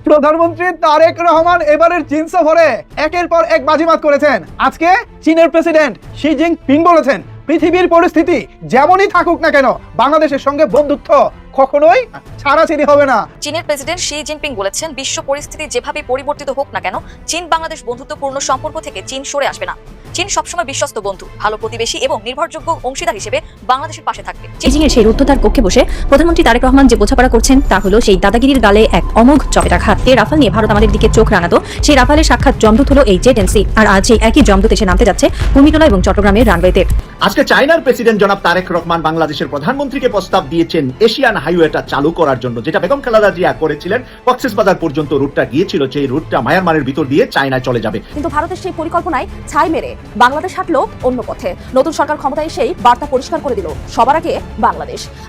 প্রধানমন্ত্রী তারেক রহমান এবারের চীন সফরে একের পর এক বাজিমাত করেছেন। আজকে চীনের প্রেসিডেন্ট শি জিনপিং বলেছেন, পৃথিবীর পরিস্থিতি যেমনই থাকুক না কেন বাংলাদেশের সঙ্গে বন্ধুত্ব কখনোই ছাড়াছাড়ি হবে না। চীনের প্রেসিডেন্ট শি জিনপিং বলেছেন, বিশ্ব পরিস্থিতি যেভাবে পরিবর্তিত হোক না কেন চীন বাংলাদেশ বন্ধুত্বপূর্ণ সম্পর্ক থেকে চীন সরে আসবে না। চীন সবসময় বিশ্বস্ত বন্ধু, ভালো প্রতিবেশী এবং নির্ভরযোগ্য অংশীদার হিসেবে বাংলাদেশের পাশে থাকবে। বেজিংয়ের সেই রুদ্ধদ্বার কক্ষে বসে প্রধানমন্ত্রী তারেক রহমান যে বোঝাপড়া করছেন তা হলো সেই দাদাগিরির গালে এক অমোঘ চপেটাঘাত। রাফাল নিয়ে ভারত আমাদের দিকে চোখ রাঙাতো, সেই রাফালের সাক্ষাৎ জমদূত হলো এই জেট এনসি, আর আজ সেই একই জমদূত এসে নামতে যাচ্ছে কুর্মিটোলা এবং চট্টগ্রামের রানওয়েতে। আজকে চায়নার প্রেসিডেন্ট জনাব তারেক রহমান বাংলাদেশের প্রধানমন্ত্রীকে প্রস্তাব দিয়েছেন এশিয়ান হাইওয়েটা চালু করার জন্য, যেটা বেগম খালেদা জিয়া করেছিলেন। কক্সবাজার পর্যন্ত রুটটা গিয়েছিল, সেই রুটটা মায়ানমারের ভিতর দিয়ে চায়নায় চলে যাবে। কিন্তু ভারতের সেই পরিকল্পনায় ছাই মেরে বাংলাদেশ হাঁটলো অন্য পথে। নতুন সরকার ক্ষমতায় এসেই বার্তা পরিষ্কার করে দিল, সবার আগে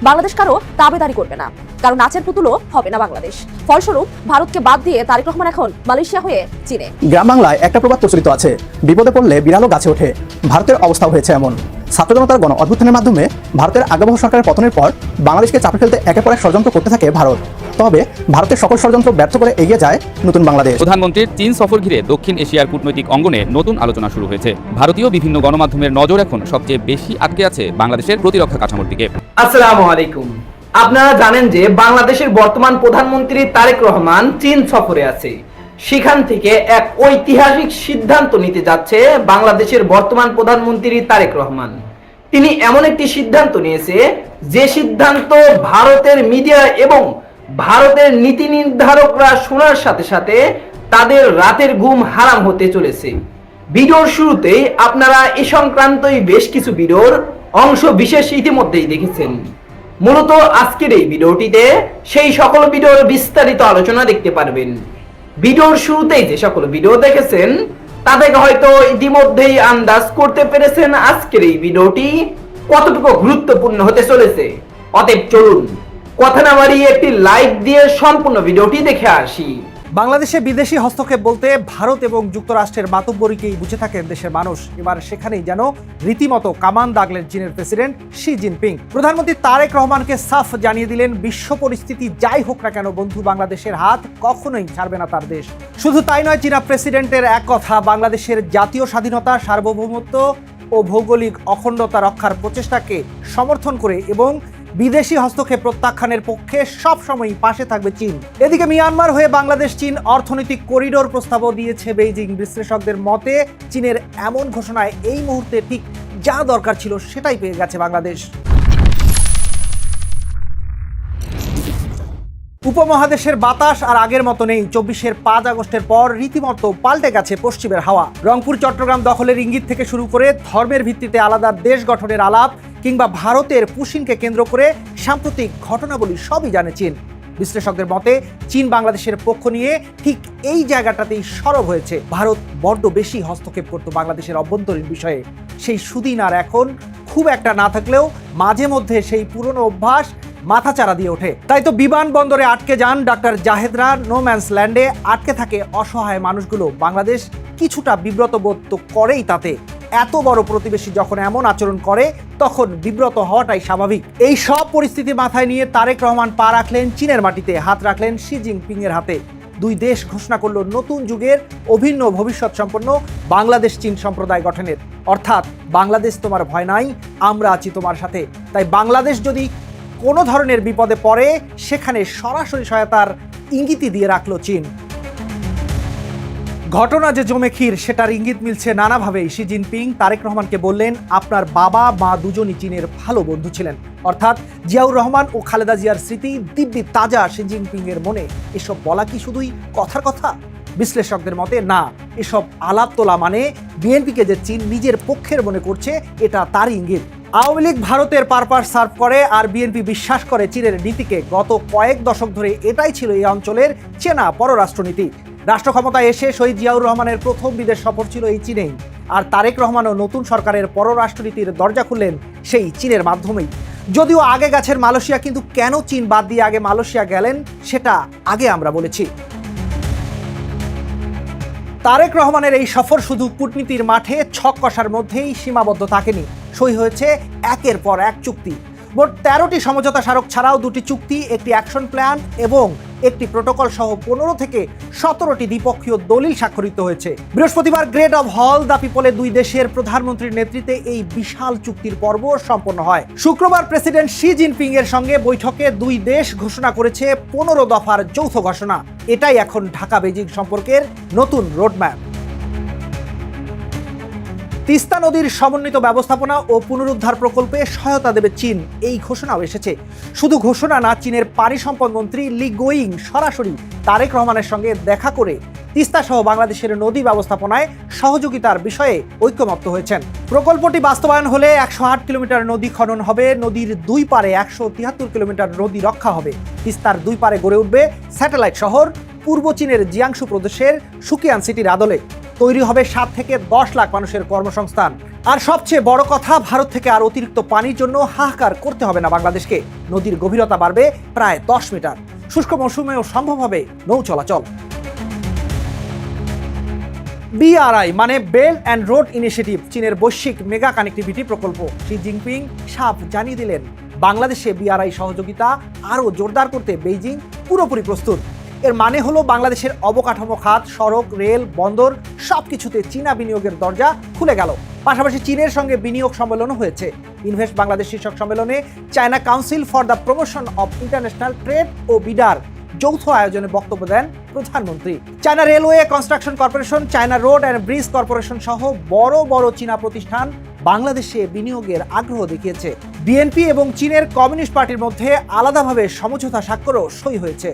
বাংলাদেশ কারো তাবেদারি করবে না, কারো নাচের পুতুলও হবে না বাংলাদেশ। ফলস্বরূপ ভারতকে বাদ দিয়ে তারেক রহমান এখন মালয়েশিয়া হয়ে চীনে। গ্রাম বাংলায় একটা প্রবাদ প্রচলিত আছে, বিপদে পড়লে বিড়ালও গাছে ওঠে। ভারতের অবস্থা হয়েছে এমন। ছাত্র জনতার গণ অভ্যুত্থানের মাধ্যমে ভারতের আজ্ঞাবহ সরকারের পতনের পর বাংলাদেশকে চাপে ফেলতে একের পর এক ষড়যন্ত্র করতে থাকে ভারত। তবে ভারতের সকল ষড়যন্ত্র ব্যর্থ করে এগিয়ে যায় নতুন বাংলাদেশ। প্রধানমন্ত্রীর চীন সফর ঘিরে দক্ষিণ এশিয়ার কূটনৈতিক অঙ্গনে নতুন আলোচনা শুরু হয়েছে। ভারতীয় বিভিন্ন গণমাধ্যমের নজর এখন সবচেয়ে বেশি আটকে আছে বাংলাদেশের প্রতিরক্ষা কাঠামোর দিকে। আসসালামু আলাইকুম। আপনারা জানেন যে বাংলাদেশের বর্তমান প্রধানমন্ত্রী তারেক রহমান চীন সফরে আছে। সেখান থেকে এক ঐতিহাসিক সিদ্ধান্ত নিতে যাচ্ছে বাংলাদেশের বর্তমান প্রধানমন্ত্রী তারেক রহমান। তিনি এমন একটি সিদ্ধান্ত নিয়েছে, যে সিদ্ধান্ত ভারতের মিডিয়া এবং ভারতের নীতি নির্ধারকরা শোনার সাথে সাথে তাদের রাতের ঘুম হারাম হতে চলেছে। ভিডিওর শুরুতেই আপনারা এ সংক্রান্তই বেশ কিছু ভিডিওর অংশ বিশেষ ইতিমধ্যেই দেখেছেন। মূলত আজকের এই ভিডিওটিতে সেই সকল ভিডিওর বিস্তারিত আলোচনা দেখতে পারবেন। ভিডিওর শুরুতেই যে সকল ভিডিও দেখেছেন তা থেকে হয়তো ইতিমধ্যেই আন্দাজ করতে পেরেছেন আজকের এই ভিডিওটি কতটুকু গুরুত্বপূর্ণ হতে চলেছে। অতএব চলুন কথা না বাড়িয়ে একটি লাইক দিয়ে সম্পূর্ণ ভিডিওটি দেখে আসি। বাংলাদেশে বিদেশি হস্তক্ষেপ বলতে ভারত এবং যুক্তরাষ্ট্রের মাতব্বরিকেই বুঝে থাকেন দেশের মানুষ। এবার সেখানেই যেন রীতিমতো কামান দাগলেন চীনের প্রেসিডেন্ট শি জিনপিং। প্রধানমন্ত্রী তারেক রহমানকে সাফ জানিয়ে দিলেন, বিশ্ব পরিস্থিতি যাই হোক না কেন বন্ধু বাংলাদেশের হাত কখনোই ছাড়বে না তার দেশ। শুধু তাই নয়, চীনা প্রেসিডেন্টের এক কথা, বাংলাদেশের জাতীয় স্বাধীনতা, সার্বভৌমত্ব ও ভৌগোলিক অখণ্ডতা রক্ষার প্রচেষ্টাকে সমর্থন করে এবং বিদেশি হস্তক্ষেপ প্রত্যাখ্যানের পক্ষে সবসময়ই পাশে থাকবে চীন। এদিকে মিয়ানমার হয়ে বাংলাদেশ চীন অর্থনৈতিক করিডোর প্রস্তাবও দিয়েছে বেইজিং। বিশ্লেষকদের মতে চীনের এমন ঘোষণায় এই মুহূর্তে ঠিক যা দরকার ছিল সেটাই পেয়ে গেছে বাংলাদেশ। উপমহাদেশের বাতাস আর আগের মতো নেই। 24-এর 5 আগস্টের পর রীতিমতো পাল্টে গেছে পশ্চিমের হাওয়া। রংপুর চট্টগ্রাম দখলের ইঙ্গিত থেকে শুরু করে ধর্মের ভিত্তিতে আলাদা দেশ গঠনের আলাপ কিংবা ভারতের পুশিনকে কেন্দ্র করে সাম্প্রতিক ঘটনাবলী সবই জানে চীন। বিশ্লেষকদের মতে চীন বাংলাদেশের পক্ষ নিয়ে ঠিক এই জায়গাটাতেই সরব হয়েছে। ভারত বড্ড বেশি হস্তক্ষেপ করত বাংলাদেশের অভ্যন্তরীণ বিষয়ে, সেই সুদিন আর এখন খুব একটা না থাকলেও মাঝে মধ্যে সেই পুরনো অভ্যাস মাথাচাড়া দিয়ে ওঠে। তাই তো বিমানবন্দরে আটকে যান ডাক্তার জাহেদরা, নোম্যান্স ল্যান্ডে আটকে থাকে অসহায় মানুষগুলো। বাংলাদেশ কিছুটা বিব্রত বোধ তো করেই তাতে। এত বড় প্রতিবেশী যখন এমন আচরণ করে তখন বিব্রত হওয়াটাই স্বাভাবিক। এই সব পরিস্থিতি মাথায় নিয়ে তারেক রহমান পা রাখলেন চীনের মাটিতে, হাত রাখলেন শি জিনপিং এর হাতে। দুই দেশ ঘোষণা করলো নতুন যুগের অভিন্ন ভবিষ্যৎ সম্পন্ন বাংলাদেশ চীন সম্প্রদায় গঠনের। অর্থাৎ বাংলাদেশ তোমার ভয় নাই, আমরা আছি তোমার সাথে। তাই বাংলাদেশ যদি কোনো ধরনের বিপদে পড়ে সেখানে সরাসরি সহায়তার ইঙ্গিতই দিয়ে রাখলো চীন। ঘটনা যে জমে ক্ষীর সেটার ইঙ্গিত মিলছে নানাভাবেই। শি জিনপিং তারেক রহমানকে বললেন, আপনার বাবা মা দুজনই চীনের ভালো বন্ধু ছিলেন। অর্থাৎ জিয়াউর রহমান ও খালেদা জিয়ার স্মৃতি দিব্যি তাজা শি জিনপিং এর মনে। এসব বলা কি শুধুই কথার কথা? বিশ্লেষকদের মতে না, এসব আলাপ তোলা মানে বিএনপিকে যে চীন নিজের পক্ষের মনে করছে এটা তার ইঙ্গিত। আওয়ামী লীগ ভারতের পারপাস সার্ভ করে আর বিএনপি বিশ্বাস করে চীনের নীতিকে। গত কয়েক দশক ধরে এটাই ছিল এই অঞ্চলের চেনা পররাষ্ট্রনীতি। রাষ্ট্র ক্ষমতায় এসে শহীদ জিয়াউর রহমানের প্রথম বিদেশ সফর ছিল এই চীনেই। আর তারেক রহমানও নতুন সরকারের পররাষ্ট্রনীতির দরজা খুললেন সেই চীনের মাধ্যমেই। যদিও আগে গেছেন মালয়েশিয়া, কিন্তু কেন চীন বাদ দিয়ে আগে মালয়েশিয়া গেলেন সেটা আগে আমরা বলেছি। তারেক রহমানের এই সফর শুধু কূটনীতির মাঠে ছক কষার মধ্যেই সীমাবদ্ধ থাকেনি। সই হয়েছে একের পর এক চুক্তি। মোট 13টি সমঝোতা স্মারক ছাড়াও 2টি চুক্তি, একটি অ্যাকশন প্ল্যান এবং একটি প্রোটোকল সহ 15 থেকে 17টি দ্বিপক্ষীয় দলিল স্বাক্ষরিত হয়েছে। বৃহস্পতিবার গ্রেট অফ হল দ্য পিপলে দুই দেশের প্রধানমন্ত্রীর নেতৃত্বে এই বিশাল চুক্তির পর্ব সম্পন্ন হয়। শুক্রবার প্রেসিডেন্ট শি জিনপিং এর সঙ্গে বৈঠকে দুই দেশ ঘোষণা করেছে 15 দফার যৌথ ঘোষণা। এটাই এখন ঢাকা বেজিং সম্পর্কের নতুন রোডম্যাপ। তিস্তা নদীর সমন্বিত ব্যবস্থাপনা ও পুনরুদ্ধার প্রকল্পে সহায়তা দেবে চীন, এই ঘোষণাও এসেছে। শুধু ঘোষণা না, চীনের পানি সম্পদ মন্ত্রী লি গোয়িং সরাসরি তারেক রহমানের সঙ্গে দেখা করে তিস্তা সহ বাংলাদেশের নদী ব্যবস্থাপনায় সহযোগিতার বিষয়ে ঐকমত্য হয়েছেন। প্রকল্পটি বাস্তবায়ন হলে 108 কিলোমিটার নদী খনন হবে, নদীর দুই পারে 173 কিলোমিটার নদী রক্ষা হবে। তিস্তার দুই পারে গড়ে উঠবে স্যাটেলাইট শহর, পূর্ব চীনের জিয়াংশু প্রদেশের সুকিয়ান সিটির আদলে। তৈরি হবে 7 থেকে 10 লাখ মানুষের কর্মসংস্থান। আর সবচেয়ে বড় কথা, ভারত থেকে আর অতিরিক্ত পানির জন্য হাহাকার করতে হবে না বাংলাদেশকে। নদীর গভীরতা বাড়বে প্রায় 10 মিটার। শুষ্ক মৌসুমেও সম্ভব হবে নৌ চলাচল। BRI মানে বেল্ট অ্যান্ড রোড ইনিশিয়েটিভ, চীনের বৈশ্বিক মেগা কানেক্টিভিটি প্রকল্প। শি জিনপিং সাফ জানিয়ে দিলেন, বাংলাদেশে BRI সহযোগিতা আরও জোরদার করতে বেইজিং পুরোপুরি প্রস্তুত। এর মানে হলো বাংলাদেশের অবকাঠামো খাত, সড়ক, রেল, বন্দর সবকিছুতে চীনা বিনিয়োগের দরজা খুলে গেল। পাশাপাশি চীনের সঙ্গে বিনিয়োগ সম্মেলনও হয়েছে। ইনভেস্ট বাংলাদেশ শীর্ষক সম্মেলনে China council for the promotion of international trade ও বিডার যৌথ আয়োজনে বক্তব্য দেন প্রধানমন্ত্রী। China railway construction corporation, China road and bridge corporation সহ বড় বড় চীনা প্রতিষ্ঠান বাংলাদেশে বিনিয়োগের আগ্রহ দেখিয়েছে। বিএনপি এবং চীনের কমিউনিস্ট পার্টির মধ্যে আলাদাভাবে সমঝোতা স্বাক্ষরও সই হয়েছে।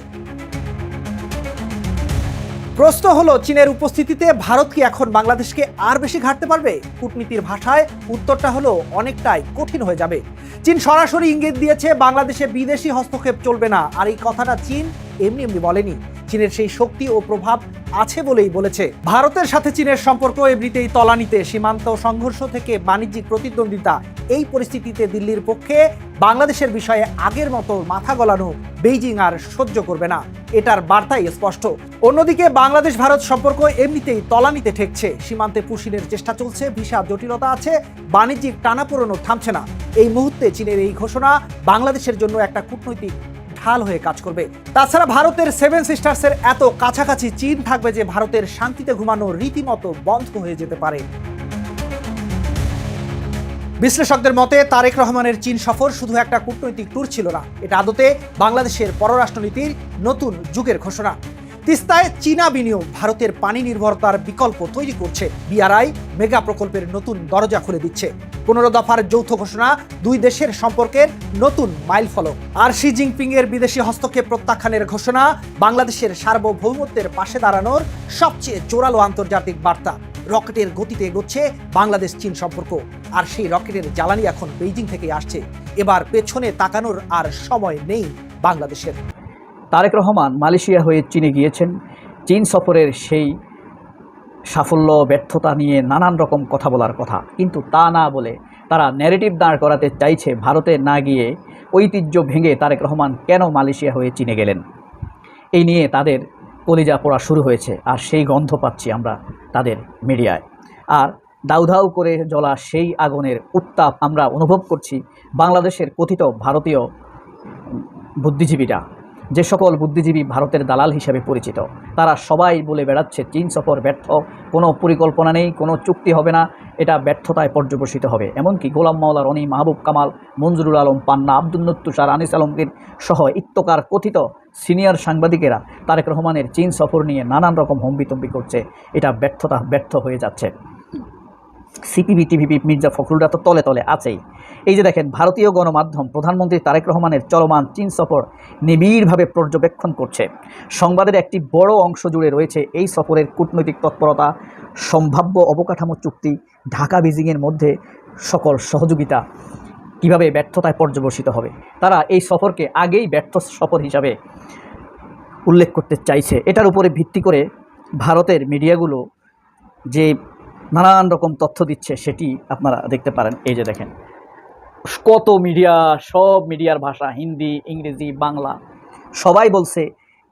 প্রশ্ন হলো, চীনের উপস্থিতিতে ভারত কি এখন বাংলাদেশকে আর বেশি ঘাটতে পারবে? কূটনীতির ভাষায় উত্তরটা হলো অনেকটাই কঠিন হয়ে যাবে। চীন সরাসরি ইঙ্গিত দিয়েছে বাংলাদেশে বিদেশি হস্তক্ষেপ চলবে না। আর এই কথাটা চীন এমনি এমনি বলেনি। চীনের সেই শক্তি ও প্রভাব আছে বলেই বলেছে। ভারতের সাথে চীনের সম্পর্ক এমনিতেই তলানিতে। সীমান্ত সংঘর্ষ থেকে বাণিজ্যিক প্রতিদ্বন্দ্বিতা, এই পরিস্থিতিতে দিল্লির পক্ষে বাংলাদেশের বিষয়ে আগের মতো মাথা গলানো বেইজিং আর সহ্য করবে না। এটার বার্তাই স্পষ্ট। অন্যদিকে বাংলাদেশ ভারত সম্পর্ক এমনিতেই তলানিতে ঠেকছে। সীমান্তে পুশিনের চেষ্টা চলছে, ভিসা জটিলতা আছে, বাণিজ্যিক টানাপোড়েনও থামছে না। এই মুহূর্তে চীনের এই ঘোষণা বাংলাদেশের জন্য একটা কূটনৈতিক ঢাল হয়ে কাজ করবে। তাছাড়া ভারতের 7 সিস্টার্সের এত কাছাকাছি চীন থাকবে যে ভারতের শান্তিতে ঘুমানো রীতিমতো বন্ধ হয়ে যেতে পারে। বিশ্লেষকদের মতে তারেক রহমানের চীন সফর শুধু একটা কূটনৈতিক ট্যুর ছিল না, এটা আদতে বাংলাদেশের পররাষ্ট্রনীতির নতুন যুগের ঘোষণা। তিস্তায় চীনা বিনিয়োগ ভারতের পানি নির্ভরতার বিকল্প তৈরি করছে। BRI মেগা প্রকল্পের নতুন দরজা খুলে দিচ্ছে। 15 দফার যৌথ ঘোষণা দুই দেশের সম্পর্কের নতুন মাইলফলক। আর শি জিনপিং এর বিদেশি হস্তক্ষেপ প্রত্যাখ্যানের ঘোষণা বাংলাদেশের সার্বভৌমত্বের পাশে দাঁড়ানোর সবচেয়ে জোরালো আন্তর্জাতিক বার্তা। রকেটের গতিতে এগোচ্ছে বাংলাদেশ চীন সম্পর্ক, আর সেই রকেটের জ্বালানি এখন বেইজিং থেকে আসছে। এবার পেছনে তাকানোর আর সময় নেই বাংলাদেশের। তারেক রহমান মালয়েশিয়া হয়ে চীনে গিয়েছেন। চীন সফরের সেই সাফল্য ব্যর্থতা নিয়ে নানান রকম কথা বলার কথা, কিন্তু তা না বলে তারা ন্যারেটিভ দাঁড় করাতে চাইছে ভারতে না গিয়ে ঐতিহ্য ভেঙে তারেক রহমান কেন মালয়েশিয়া হয়ে চীনে গেলেন। এই নিয়ে তাদের কলিজা পোড়া শুরু হয়েছে, আর সেই গন্ধ পাচ্ছি আমরা তাদের মিডিয়ায়। আর দাউ দাউ করে জ্বলা সেই আগুনের উত্তাপ আমরা অনুভব করছি বাংলাদেশের কথিত ভারতীয় বুদ্ধিজীবীরা। যে সকল বুদ্ধিজীবী ভারতের দালাল হিসেবে পরিচিত, তারা সবাই বলে বেড়াচ্ছে চীন সফর ব্যর্থ, কোনো পরিকল্পনা নেই, কোনো চুক্তি হবে না, এটা ব্যর্থতায় পর্যবসিত হবে। এমনকি গোলাম মাওলা রনি, মাহবুব কামাল, মঞ্জুরুল আলম পান্না, আব্দুল তুষার, আনিস আলমগীর সহ ইত্তকার কথিত সিনিয়র সাংবাদিকেরা তারেক রহমানের চীন সফর নিয়ে নানান রকম হম্বিতম্বি করছে। এটা ব্যর্থ হয়ে যাচ্ছে। সিপিবি, টিভিপি, মির্জা ফখরুলরা তো তলে তলে আছেই। এই যে দেখেন, ভারতীয় গণমাধ্যম প্রধানমন্ত্রী তারেক রহমানের চলমান চীন সফর নিবিড়ভাবে পর্যবেক্ষণ করছে। সংবাদের একটি বড় অংশ জুড়ে রয়েছে এই সফরের কূটনৈতিক তৎপরতা, সম্ভাব্য অবকাঠামো চুক্তি, ঢাকা বেজিংয়ের মধ্যে সকল সহযোগিতা কিভাবে ব্যর্থতায় পর্যবসিত হবে। তারা এই সফরকে আগেই ব্যর্থ সফর হিসাবে উল্লেখ করতে চাইছে। এটার উপরে ভিত্তি করে ভারতের মিডিয়াগুলো যে নানান রকম তথ্য দিচ্ছে সেটি আপনারা দেখতে পারেন। এই যে দেখেন, কত মিডিয়া, সব মিডিয়ার ভাষা হিন্দি, ইংরেজি, বাংলা, সবাই বলছে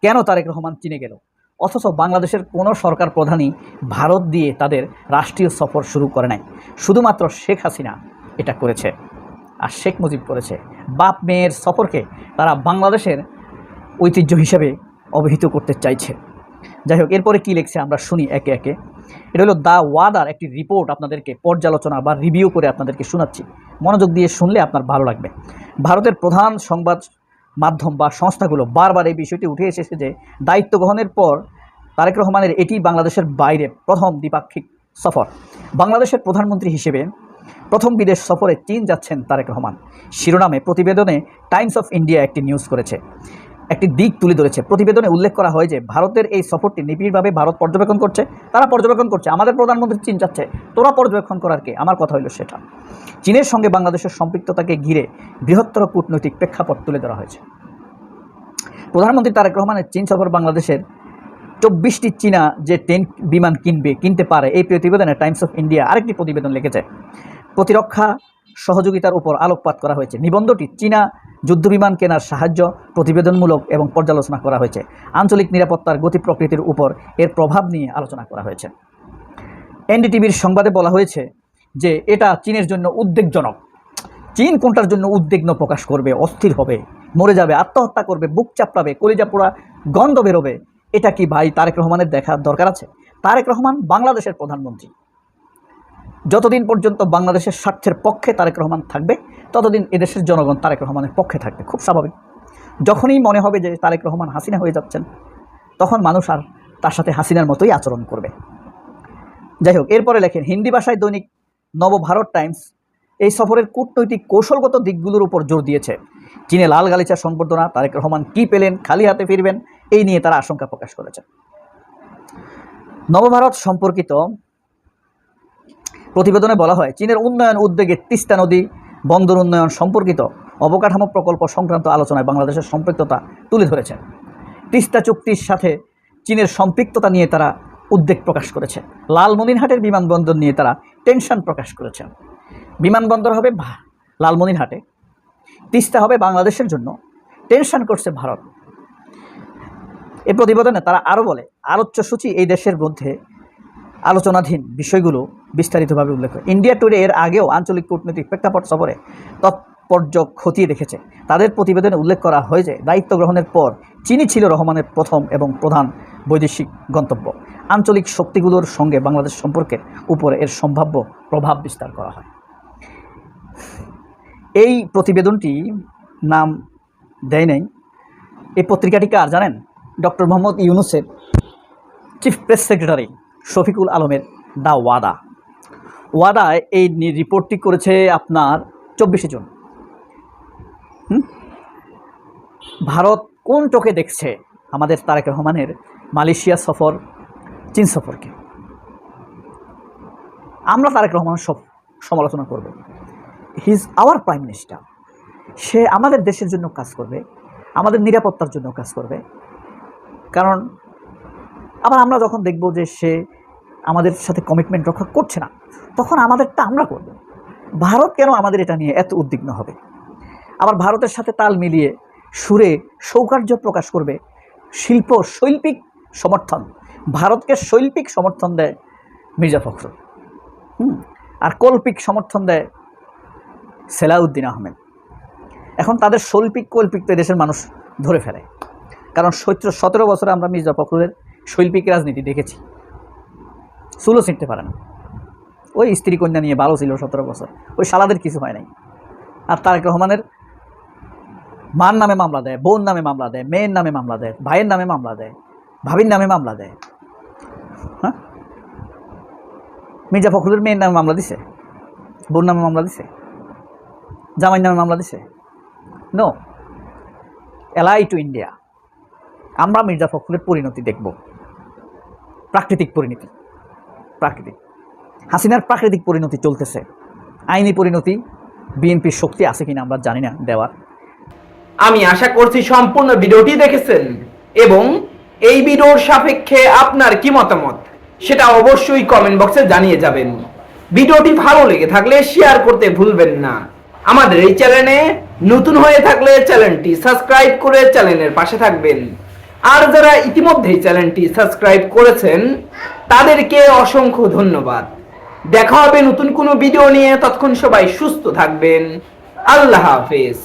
কেন তারেক রহমান চীনে গেল। অথচ বাংলাদেশের কোনো সরকার প্রধানই ভারত দিয়ে তাদের রাষ্ট্রীয় সফর শুরু করে নাই। শুধুমাত্র শেখ হাসিনা এটা করেছে, আর শেখ মুজিব করেছে। বাপ মেয়ের সফরকে তারা বাংলাদেশের ঐতিহ্য হিসেবে অবহিত করতে চাইছে। যাই হোক, এরপরে কী লিখছে আমরা শুনি একে একে। এটা হলো দ্য ওয়াদার একটি রিপোর্ট, আপনাদেরকে পর্যালোচনা বা রিভিউ করে আপনাদেরকে শোনাচ্ছি, মনোযোগ দিয়ে শুনলে আপনার ভালো লাগবে। ভারতের প্রধান সংবাদ মাধ্যম বা সংস্থাগুলো বারবার এই বিষয়টি উঠে এসেছে যে দায়িত্ব গ্রহণের পর তারেক রহমানের এটি বাংলাদেশের বাইরে প্রথম দ্বিপাক্ষিক সফর। বাংলাদেশের প্রধানমন্ত্রী হিসেবে প্রথম বিদেশ সফরে চীন যাচ্ছেন তারেক রহমান শিরোনামে প্রতিবেদনে টাইমস অফ ইন্ডিয়া একটি নিউজ করেছে, একটি দিক তুলে ধরেছে। প্রতিবেদনে উল্লেখ করা হয় যে ভারতের এই সফরটি নিবিড়ভাবে ভারত পর্যবেক্ষণ করছে, তারা পর্যবেক্ষণ করছে। আমাদের প্রধানমন্ত্রী চীন যাচ্ছে, তোরা পর্যবেক্ষণ করার কে? আমার কথা হইল সেটা। চীনের সঙ্গে বাংলাদেশের সম্পৃক্ততাকে ঘিরে বৃহত্তর কূটনৈতিক প্রেক্ষাপট তুলে ধরা হয়েছে। প্রধানমন্ত্রী তারেক রহমানের চীন সফর বাংলাদেশের 24টি চীনা যে বিমান কিনতে পারে, এই প্রতিবেদনে টাইমস অফ ইন্ডিয়া আরেকটি প্রতিবেদন লিখেছে। প্রতিরক্ষা সহযোগিতার উপর আলোকপাত করা হয়েছে। নিবন্ধটি চীনা যুদ্ধবিমান কেনার সাহায্য প্রতিবেদনমূলক এবং পর্যালোচনা করা হয়েছে। আঞ্চলিক নিরাপত্তার গতি প্রকৃতির উপর এর প্রভাব নিয়ে আলোচনা করা হয়েছে। এনডিটিভির সংবাদে বলা হয়েছে যে এটা চীনের জন্য উদ্বেগজনক। চীন কোনটার জন্য উদ্বিগ্ন প্রকাশ করবে, অস্থির হবে, মরে যাবে, আত্মহত্যা করবে, বুক চাপড়াবে, কলিজা পোড়া গন্ধ বেরোবে? এটা কি ভাই তারেক রহমানের দেখার দরকার আছে? তারেক রহমান বাংলাদেশের প্রধানমন্ত্রী। যতদিন পর্যন্ত বাংলাদেশের স্বার্থের পক্ষে তারেক রহমান থাকবে, ততদিন এদেশের জনগণ তারেক রহমানের পক্ষে থাকবে, খুব স্বাভাবিক। যখনই মনে হবে যে তারেক রহমান হাসিনা হয়ে যাচ্ছেন, তখন মানুষ আর তার সাথে হাসিনার মতোই আচরণ করবে। যাই হোক, এরপরে লেখেন হিন্দি ভাষায় দৈনিক নবভারত টাইমস এই সফরের কূটনৈতিক কৌশলগত দিকগুলোর উপর জোর দিয়েছে। চীনে লাল গালিচা সংবর্ধনা, তারেক রহমান কী পেলেন, খালি হাতে ফিরবেন, এই নিয়ে তারা আশঙ্কা প্রকাশ করেছে। নবভারত সম্পর্কিত প্রতিবেদনে বলা হয়, চীনের উন্নয়ন উদ্যোগে তিস্তা নদী বন্দর উন্নয়ন সম্পর্কিত অবকাঠামো প্রকল্প সংক্রান্ত আলোচনায় বাংলাদেশের সম্পৃক্ততা তুলে ধরেছে। তিস্তা চুক্তির সাথে চীনের সম্পৃক্ততা নিয়ে তারা উদ্বেগ প্রকাশ করেছে। লালমনিরহাটের বিমানবন্দর নিয়ে তারা টেনশন প্রকাশ করেছে। বিমানবন্দর হবে লালমনিরহাটে, তিস্তা হবে বাংলাদেশের জন্য, টেনশন করছে ভারত। এই প্রতিবেদনে তারা আরও বলে, আলোচ্যসূচি এই দেশের মধ্যে আলোচনাধীন বিষয়গুলো বিস্তারিতভাবে উল্লেখ করে। ইন্ডিয়া টুডে এর আগেও আঞ্চলিক কূটনৈতিক প্রেক্ষাপট সফরে তাৎপর্য খতিয়ে দেখেছে। তাদের প্রতিবেদনে উল্লেখ করা হয় যে দায়িত্ব গ্রহণের পর চীনই ছিল রহমানের প্রথম এবং প্রধান বৈদেশিক গন্তব্য। আঞ্চলিক শক্তিগুলোর সঙ্গে বাংলাদেশ সম্পর্কের উপরে এর সম্ভাব্য প্রভাব বিস্তার করা হয়। এই প্রতিবেদনটি নাম দেয় নাই। এই পত্রিকাটি কার জানেন? ডক্টর মোহাম্মদ ইউনুসের চিফ প্রেস সেক্রেটারি শফিকুল আলমের দ্য ওয়াদায় এই রিপোর্টটি করেছে আপনার 24শে জুন। ভারত কোন চোখে দেখছে আমাদের তারেক রহমানের মালয়েশিয়া সফর, চীন সফরকে? আমরা তারেক রহমান সব সমালোচনা করব। He is our prime minister. সে আমাদের দেশের জন্য কাজ করবে, আমাদের নিরাপত্তার জন্য কাজ করবে। কারণ আবার আমরা যখন দেখব যে সে আমাদের সাথে কমিটমেন্ট রক্ষা করছে না, তখন আমাদেরটা আমরা করব। ভারত কেন আমাদের এটা নিয়ে এত উদ্বিগ্ন হবে? আবার ভারতের সাথে তাল মিলিয়ে সুরে সৌকার্য প্রকাশ করবে। শৈল্পিক সমর্থন, ভারতকে শৈল্পিক সমর্থন দেয় মির্জা ফখরুল, আর কল্পিক সমর্থন দেয় সেলাউদ্দিন আহমেদ। এখন তাদের কল্পিক তো দেশের মানুষ ধরে ফেলে, কারণ 17 বছরে আমরা মির্জা ফখরুলের শৈল্পিক রাজনীতি দেখেছি। চুলও ছিঁড়তে পারে না। ওই স্ত্রী কন্যা নিয়ে ভালো ছিল 17 বছর, ওই শালাদের কিছু হয় নাই। আর তারেক রহমানের মার নামে মামলা দেয়, বোন নামে মামলা দেয়, মেয়ের নামে মামলা দেয়, ভাইয়ের নামে মামলা দেয়, ভাবির নামে মামলা দেয়। হ্যাঁ, মির্জা ফখরুলের মেয়ের নামে মামলা দিছে, বোন নামে মামলা দিছে, জামাইয়ের নামে মামলা দিছে? নো, এলাই টু ইন্ডিয়া। আমরা মির্জা ফখরুলের পরিণতি দেখব, প্রাকৃতিক পরিণতি। হাসিনার প্রাকৃতিক পরিণতি চলতেছে, আইনি পরিণতি বিএনপির শক্তি আছে কিনা আমরা জানি না দেওয়ার। আমি আশা করছি সম্পূর্ণ ভিডিওটি দেখেছেন এবং এই ভিডিওর সাপেক্ষে আপনার কি মতামত সেটা অবশ্যই কমেন্ট বক্সে জানিয়ে যাবেন। ভিডিওটি ভালো লেগে থাকলে শেয়ার করতে ভুলবেন না। আমাদের এই চ্যানেলে নতুন হয়ে থাকলে চ্যানেলটি সাবস্ক্রাইব করে চ্যানেলের পাশে থাকবেন। আর যারা ইতিমধ্যেই চ্যানেলটি সাবস্ক্রাইব করেছেন তাদেরকে অসংখ্য ধন্যবাদ। দেখা হবে নতুন কোনো ভিডিও নিয়ে। ততক্ষণ সবাই সুস্থ থাকবেন। আল্লাহ হাফেজ।